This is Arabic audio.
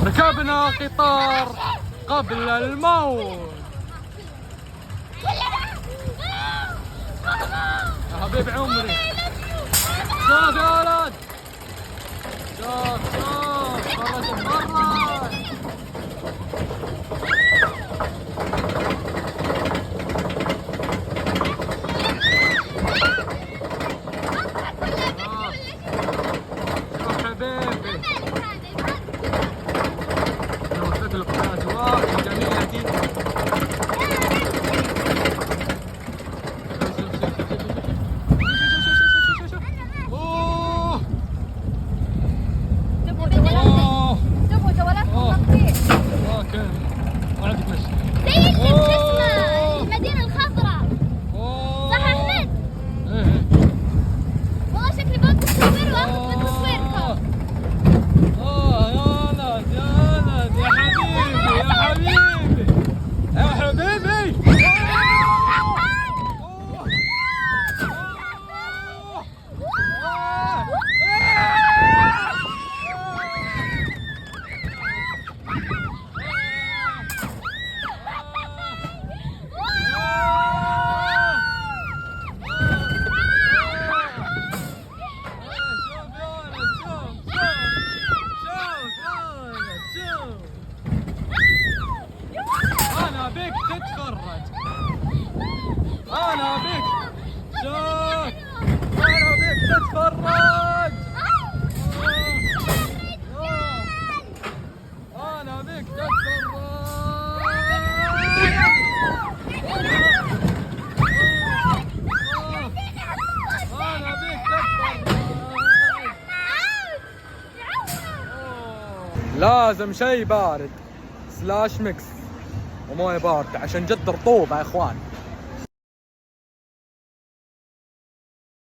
ركبنا قطار قبل الموت. يا حبيب عمري شوف يا ولد، شوف فرج فرج. شوف حبيبي، نوثق لكم الاجواء الجميله دي. تبغوا جولات تطبيق اوكي، ما عندك مشي زي اللي باسمه المدينة الخضراء، صح أحمد؟ ايه والله شكلي بوقف تصوير وآخذ من تصويركم. يا ولد يا ولد يا حبيبي يا حبيبي يا حبيبي. أنا بيك تتفرج، أنا بيك شوف، أنا بيك تتفرج، أنا بيك تتفرج، أنا بيك تتفرج. لازم شيء بارد سلاش ميكس ومويه باردة عشان جد رطوبة يا اخوان.